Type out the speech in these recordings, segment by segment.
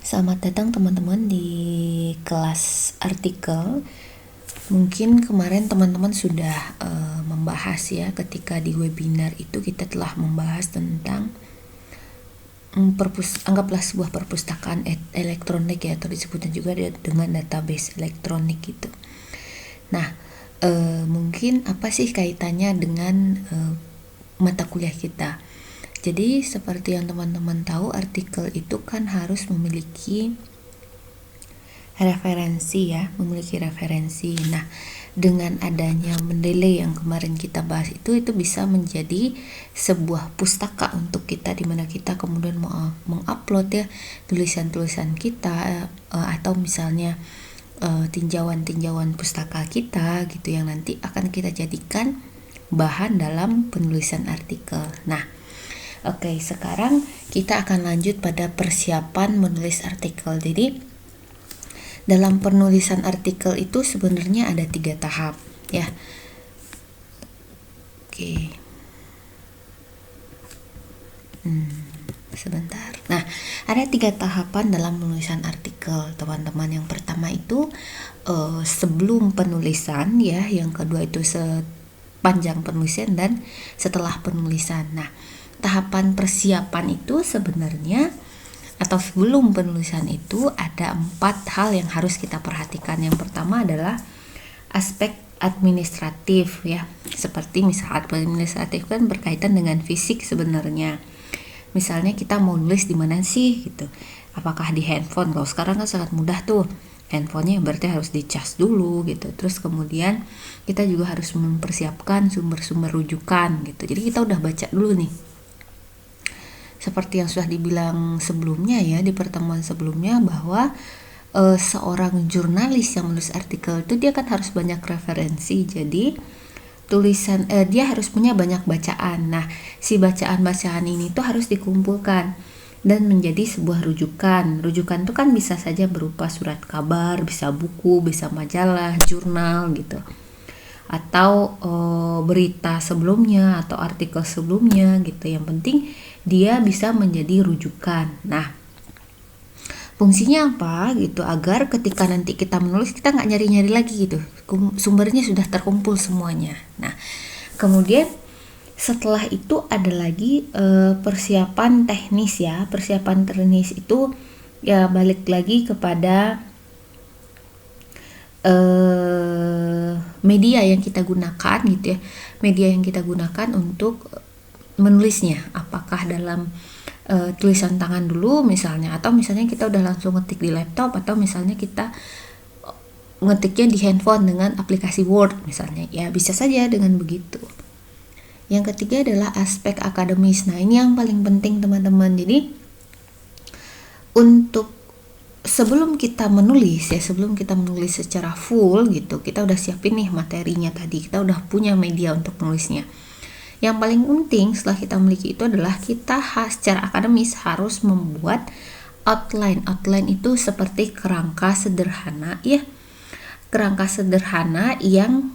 Selamat datang teman-teman di kelas artikel. Mungkin kemarin teman-teman sudah membahas ya, ketika di webinar itu kita telah membahas tentang anggaplah sebuah perpustakaan elektronik ya, atau disebutnya juga dengan database elektronik gitu. Nah, mungkin apa sih kaitannya dengan mata kuliah kita? Jadi seperti yang teman-teman tahu, artikel itu kan harus memiliki referensi ya, memiliki referensi. Nah, dengan adanya Mendeley yang kemarin kita bahas itu bisa menjadi sebuah pustaka untuk kita, di mana kita kemudian mau mengupload ya tulisan-tulisan kita atau misalnya tinjauan-tinjauan pustaka kita gitu, yang nanti akan kita jadikan bahan dalam penulisan artikel. Nah, oke, sekarang kita akan lanjut pada persiapan menulis artikel. Jadi, dalam penulisan artikel itu sebenarnya ada 3 tahap, ya. Oke. Sebentar. Nah, ada 3 tahapan dalam penulisan artikel, teman-teman. Yang pertama itu sebelum penulisan, ya. Yang kedua itu sepanjang penulisan, dan setelah penulisan. Nah, tahapan persiapan itu sebenarnya atau sebelum penulisan itu ada 4 hal yang harus kita perhatikan. Yang pertama adalah aspek administratif ya. Seperti misal administratif kan berkaitan dengan fisik sebenarnya. Misalnya kita mau nulis di mana sih gitu. Apakah di handphone? Kalau sekarang kan sangat mudah tuh. Handphonenya berarti harus dicas dulu gitu. Terus kemudian kita juga harus mempersiapkan sumber-sumber rujukan gitu. Jadi kita udah baca dulu nih. Seperti yang sudah dibilang sebelumnya ya, di pertemuan sebelumnya, bahwa seorang jurnalis yang menulis artikel itu dia kan harus banyak referensi. Jadi tulisan dia harus punya banyak bacaan. Nah, si bacaan-bacaan ini tuh harus dikumpulkan dan menjadi sebuah rujukan. Rujukan itu kan bisa saja berupa surat kabar, bisa buku, bisa majalah, jurnal gitu, atau berita sebelumnya atau artikel sebelumnya gitu. Yang penting dia bisa menjadi rujukan. Nah, fungsinya apa gitu, agar ketika nanti kita menulis kita nggak nyari-nyari lagi gitu, sumbernya sudah terkumpul semuanya. Nah, kemudian setelah itu ada lagi persiapan teknis ya. Persiapan teknis itu ya balik lagi kepada media yang kita gunakan gitu ya, media yang kita gunakan untuk menulisnya. Apakah dalam tulisan tangan dulu misalnya, atau misalnya kita udah langsung ngetik di laptop, atau misalnya kita ngetiknya di handphone dengan aplikasi Word misalnya, ya bisa saja dengan begitu. Yang ketiga adalah aspek akademis. Nah, ini yang paling penting teman-teman. Jadi untuk sebelum kita menulis ya, sebelum kita menulis secara full gitu, kita udah siapin nih materinya tadi, kita udah punya media untuk menulisnya. Yang paling penting setelah kita memiliki itu adalah kita secara akademis harus membuat outline. Outline itu seperti kerangka sederhana ya, kerangka sederhana yang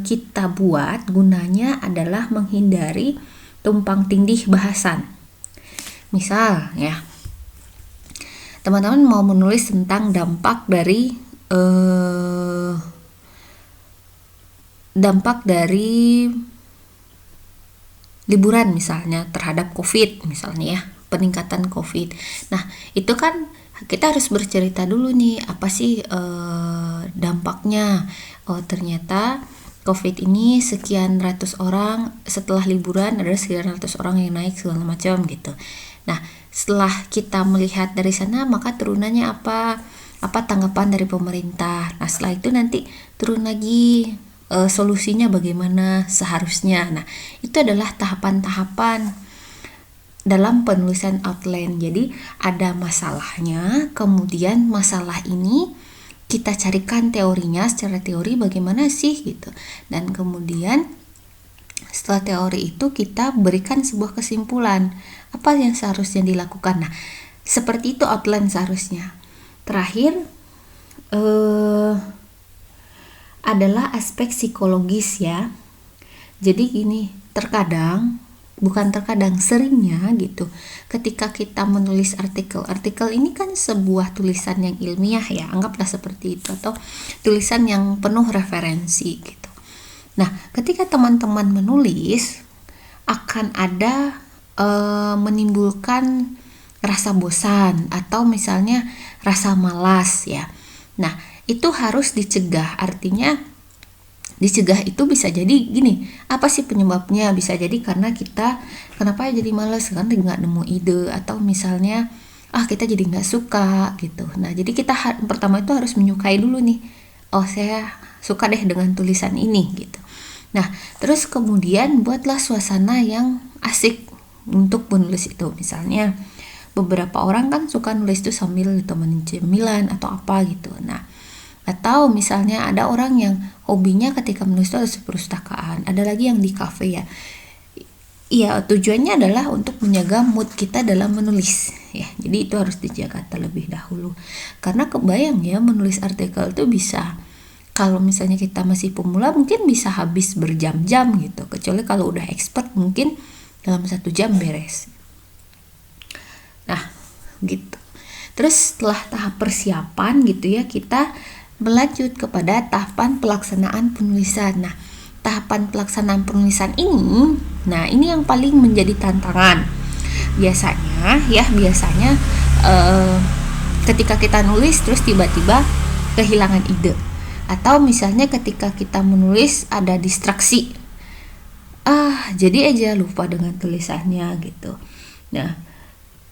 kita buat gunanya adalah menghindari tumpang tindih bahasan. Misal ya, teman-teman mau menulis tentang dampak dari liburan misalnya terhadap COVID misalnya ya, peningkatan COVID. Nah, itu kan kita harus bercerita dulu nih, apa sih dampaknya. Oh, ternyata COVID ini sekian ratus orang, setelah liburan ada sekian ratus orang yang naik segala macam gitu. Nah, setelah kita melihat dari sana, maka turunannya apa tanggapan dari pemerintah. Nah, setelah itu nanti turun lagi solusinya bagaimana seharusnya. Nah, itu adalah tahapan-tahapan dalam penulisan outline. Jadi ada masalahnya, kemudian masalah ini kita carikan teorinya, secara teori bagaimana sih gitu, dan kemudian setelah teori itu kita berikan sebuah kesimpulan apa yang seharusnya dilakukan. Nah, seperti itu outline seharusnya. Terakhir adalah aspek psikologis ya. Jadi gini, terkadang bukan terkadang, seringnya gitu, ketika kita menulis artikel ini kan sebuah tulisan yang ilmiah ya, anggaplah seperti itu, atau tulisan yang penuh referensi gitu. Nah, ketika teman-teman menulis akan ada menimbulkan rasa bosan atau misalnya rasa malas ya. Nah, itu harus dicegah. Artinya dicegah itu bisa jadi gini, apa sih penyebabnya? Bisa jadi karena kita kenapa jadi malas, kan nggak nemu ide, atau misalnya kita jadi nggak suka gitu. Nah, jadi kita pertama itu harus menyukai dulu nih. Oh, saya suka deh dengan tulisan ini gitu. Nah, terus kemudian buatlah suasana yang asik untuk menulis itu. Misalnya beberapa orang kan suka nulis itu sambil ditemenin cemilan atau apa gitu. Nah, atau misalnya ada orang yang hobinya ketika menulis itu harus perpustakaan, ada lagi yang di kafe ya. Iya, tujuannya adalah untuk menjaga mood kita dalam menulis ya. Jadi itu harus dijaga terlebih dahulu. Karena kebayang ya, menulis artikel itu bisa, kalau misalnya kita masih pemula mungkin bisa habis berjam-jam gitu. Kecuali kalau udah expert mungkin dalam 1 jam beres. Nah, gitu. Terus setelah tahap persiapan gitu ya, kita berlanjut kepada tahapan pelaksanaan penulisan. Nah, tahapan pelaksanaan penulisan ini, nah ini yang paling menjadi tantangan. Biasanya ketika kita nulis terus tiba-tiba kehilangan ide. Atau misalnya ketika kita menulis ada distraksi. Jadi aja lupa dengan tulisannya gitu. Nah,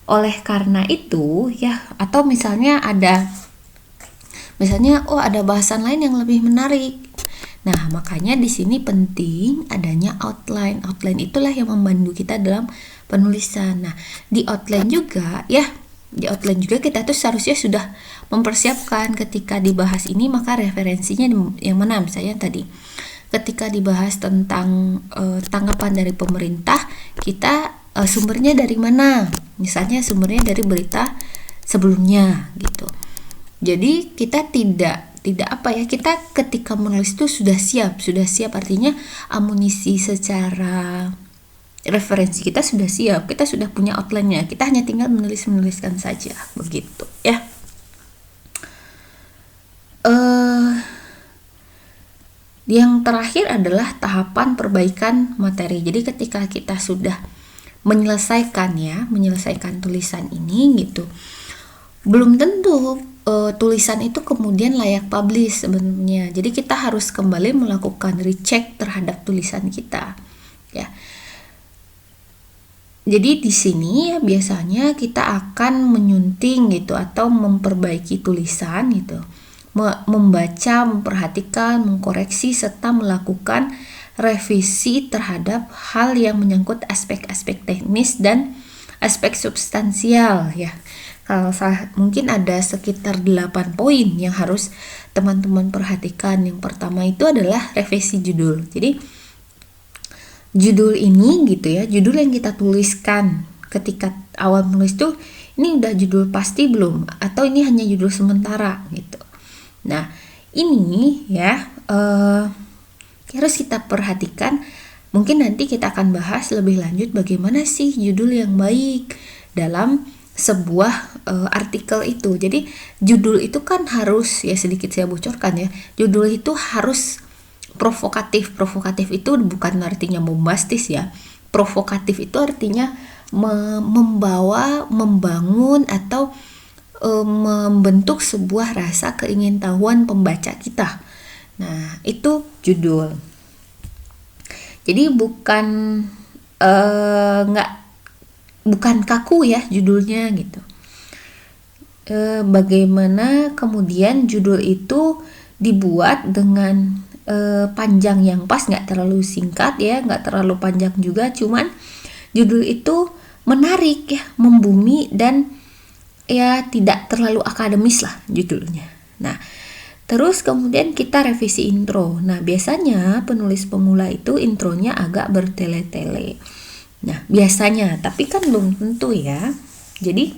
oleh karena itu ya, atau misalnya ada bahasan lain yang lebih menarik. Nah, makanya di sini penting adanya outline. Outline itulah yang membantu kita dalam penulisan. Nah, di outline juga kita tuh seharusnya sudah mempersiapkan ketika dibahas ini, maka referensinya yang mana. Misalnya tadi ketika dibahas tentang tanggapan dari pemerintah, kita sumbernya dari mana? Misalnya sumbernya dari berita sebelumnya gitu. Jadi kita tidak kita ketika menulis itu sudah siap, artinya amunisi secara referensi kita sudah siap, kita sudah punya outline-nya, kita hanya tinggal menuliskan saja, begitu ya. Yang terakhir adalah tahapan perbaikan materi. Jadi ketika kita sudah menyelesaikan tulisan ini gitu, belum tentu tulisan itu kemudian layak publish sebenarnya. Jadi kita harus kembali melakukan recheck terhadap tulisan kita ya. Jadi di sini ya biasanya kita akan menyunting gitu atau memperbaiki tulisan gitu, membaca, memperhatikan, mengkoreksi serta melakukan revisi terhadap hal yang menyangkut aspek-aspek teknis dan aspek substansial ya. Kalau mungkin ada sekitar 8 poin yang harus teman-teman perhatikan. Yang pertama itu adalah revisi judul. Jadi judul ini gitu ya, judul yang kita tuliskan ketika awal menulis tuh, ini udah judul pasti belum? Atau ini hanya judul sementara gitu. Nah, ini ya harus kita perhatikan. Mungkin nanti kita akan bahas lebih lanjut bagaimana sih judul yang baik dalam sebuah artikel itu. Jadi judul itu kan harus, ya sedikit saya bocorkan ya, judul itu harus provokatif. Provokatif itu bukan artinya bombastis ya. Provokatif itu artinya membangun atau membentuk sebuah rasa keingintahuan pembaca kita. Nah, itu judul. Jadi bukan kaku ya judulnya gitu. Bagaimana kemudian judul itu dibuat dengan panjang yang pas, nggak terlalu singkat ya, nggak terlalu panjang juga, cuman judul itu menarik ya, membumi, dan ya tidak terlalu akademis lah judulnya. Nah, terus kemudian kita revisi intro. Nah, biasanya penulis pemula itu intronya agak bertele-tele. Nah, biasanya, tapi kan belum tentu ya. Jadi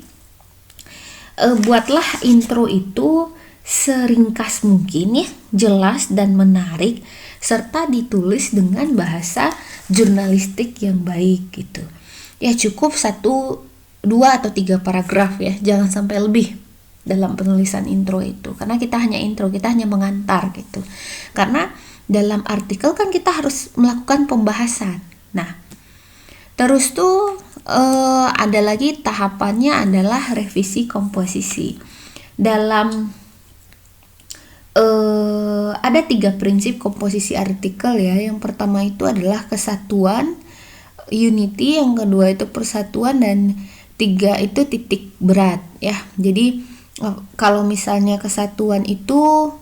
buatlah intro itu seringkas mungkin ya, jelas dan menarik, serta ditulis dengan bahasa jurnalistik yang baik gitu. Ya cukup 1, 2 atau 3 paragraf ya, jangan sampai lebih dalam penulisan intro itu, karena kita hanya intro, kita hanya mengantar gitu. Karena dalam artikel kan kita harus melakukan pembahasan. Nah, terus tuh ada lagi tahapannya adalah revisi komposisi. Dalam ada 3 prinsip komposisi artikel ya. Yang pertama itu adalah kesatuan, unity, yang kedua itu persatuan, dan 3 itu titik berat ya. Jadi kalau misalnya kesatuan itu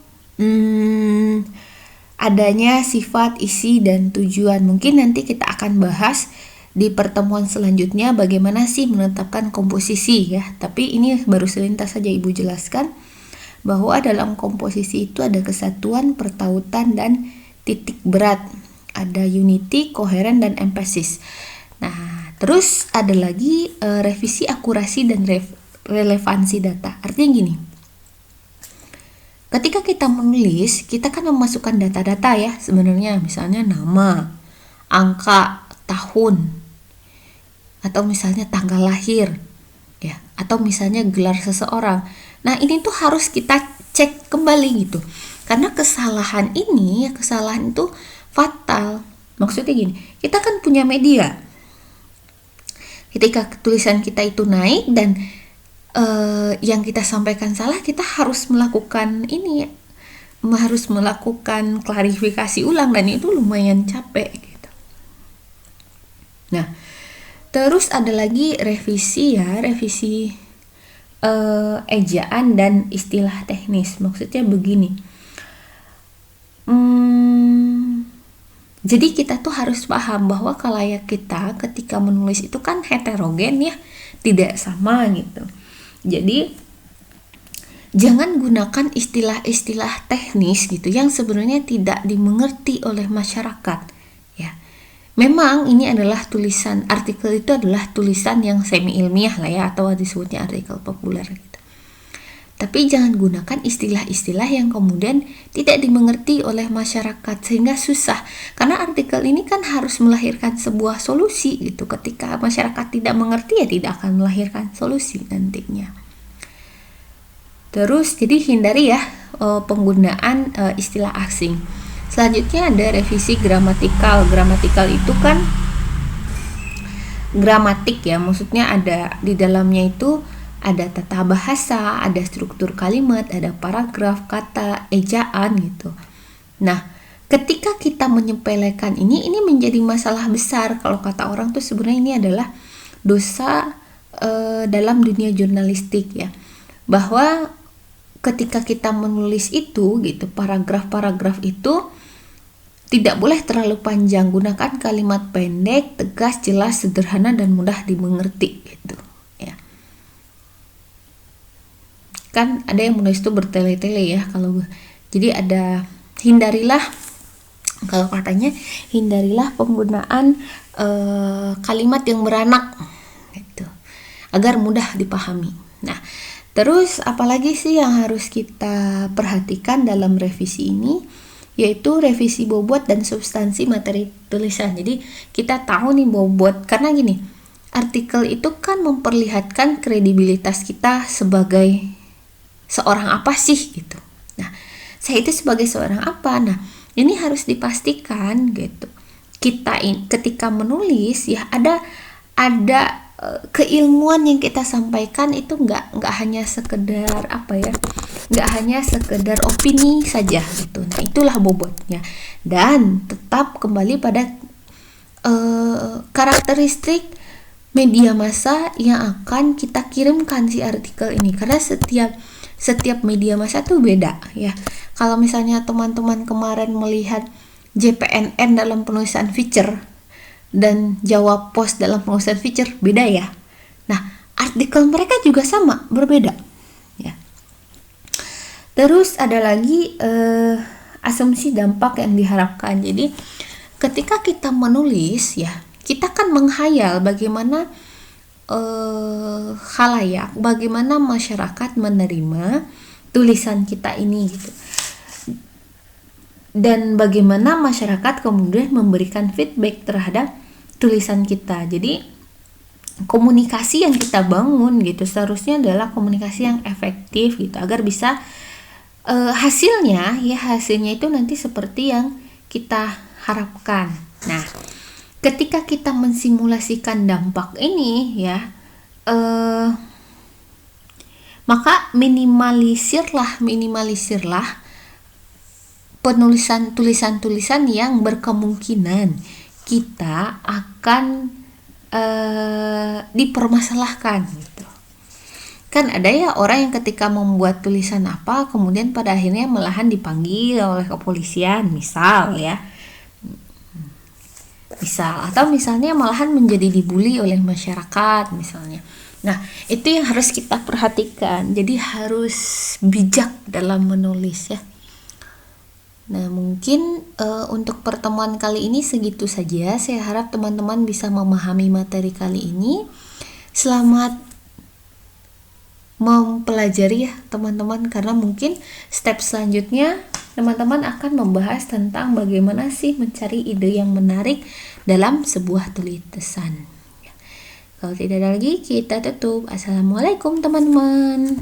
adanya sifat, isi, dan tujuan. Mungkin nanti kita akan bahas di pertemuan selanjutnya bagaimana sih menetapkan komposisi ya. Tapi ini baru selintas saja Ibu jelaskan bahwa dalam komposisi itu ada kesatuan, pertautan, dan titik berat. Ada unity, koheren, dan emphasis. Nah, terus ada lagi revisi akurasi dan relevansi data. Artinya gini, ketika kita menulis, kita kan memasukkan data-data ya sebenarnya, misalnya nama, angka, tahun, atau misalnya tanggal lahir ya, atau misalnya gelar seseorang. Nah, ini tuh harus kita cek kembali gitu. Karena kesalahan itu fatal. Maksudnya gini, kita kan punya media. Ketika tulisan kita itu naik dan yang kita sampaikan salah, kita harus melakukan klarifikasi ulang, dan itu lumayan capek gitu. Nah, terus ada lagi revisi ejaan dan istilah teknis. Maksudnya begini, jadi kita tuh harus paham bahwa khalayak kita ketika menulis itu kan heterogen ya, tidak sama gitu. Jadi jangan gunakan istilah-istilah teknis gitu yang sebenarnya tidak dimengerti oleh masyarakat ya. Memang ini adalah artikel itu adalah tulisan yang semi ilmiah lah ya, atau disebutnya artikel populer gitu. Tapi jangan gunakan istilah-istilah yang kemudian tidak dimengerti oleh masyarakat sehingga susah. Karena artikel ini kan harus melahirkan sebuah solusi gitu. Ketika masyarakat tidak mengerti ya tidak akan melahirkan solusi nantinya. Terus jadi hindari ya penggunaan istilah asing. Selanjutnya ada revisi gramatikal. Gramatikal itu kan gramatik ya, maksudnya ada di dalamnya itu ada tata bahasa, ada struktur kalimat, ada paragraf, kata, ejaan gitu. Nah, ketika kita menyepelekan ini menjadi masalah besar. Kalau kata orang tuh sebenarnya ini adalah dosa dalam dunia jurnalistik ya. Bahwa ketika kita menulis itu gitu, paragraf-paragraf itu tidak boleh terlalu panjang. Gunakan kalimat pendek, tegas, jelas, sederhana, dan mudah dimengerti gitu. Kan ada yang menulis itu bertele-tele ya, hindarilah, kalau katanya hindarilah penggunaan kalimat yang beranak gitu, agar mudah dipahami. Nah, terus apalagi sih yang harus kita perhatikan dalam revisi ini, yaitu revisi bobot dan substansi materi tulisan. Jadi kita tahu nih bobot, karena gini, artikel itu kan memperlihatkan kredibilitas kita sebagai seorang apa sih gitu. Nah, saya itu sebagai seorang apa? Nah, ini harus dipastikan gitu. Kita ketika menulis ya ada keilmuan yang kita sampaikan itu nggak hanya sekedar nggak hanya sekedar opini saja gitu. Nah, itulah bobotnya, dan tetap kembali pada karakteristik media massa yang akan kita kirimkan si artikel ini, karena setiap media massa tuh beda ya. Kalau misalnya teman-teman kemarin melihat JPNN dalam penulisan feature dan Jawa Post dalam penulisan feature, beda ya. Nah, artikel mereka juga sama, berbeda ya. Terus ada lagi asumsi dampak yang diharapkan. Jadi ketika kita menulis ya, kita kan menghayal bagaimana khalayak, bagaimana masyarakat menerima tulisan kita ini gitu. Dan bagaimana masyarakat kemudian memberikan feedback terhadap tulisan kita. Jadi komunikasi yang kita bangun gitu seharusnya adalah komunikasi yang efektif gitu, agar bisa hasilnya itu nanti seperti yang kita harapkan. Nah, ketika kita mensimulasikan dampak ini ya, maka minimalisirlah tulisan-tulisan yang berkemungkinan kita akan dipermasalahkan gitu. Kan ada ya orang yang ketika membuat tulisan apa kemudian pada akhirnya malahan dipanggil oleh kepolisian misal, atau misalnya malahan menjadi dibully oleh masyarakat misalnya. Nah, itu yang harus kita perhatikan. Jadi harus bijak dalam menulis ya. Nah, mungkin untuk pertemuan kali ini segitu saja. Saya harap teman-teman bisa memahami materi kali ini. Selamat mempelajari ya teman-teman, karena mungkin step selanjutnya teman-teman akan membahas tentang bagaimana sih mencari ide yang menarik dalam sebuah tulisan. Kalau tidak ada lagi, kita tutup. Assalamualaikum teman-teman.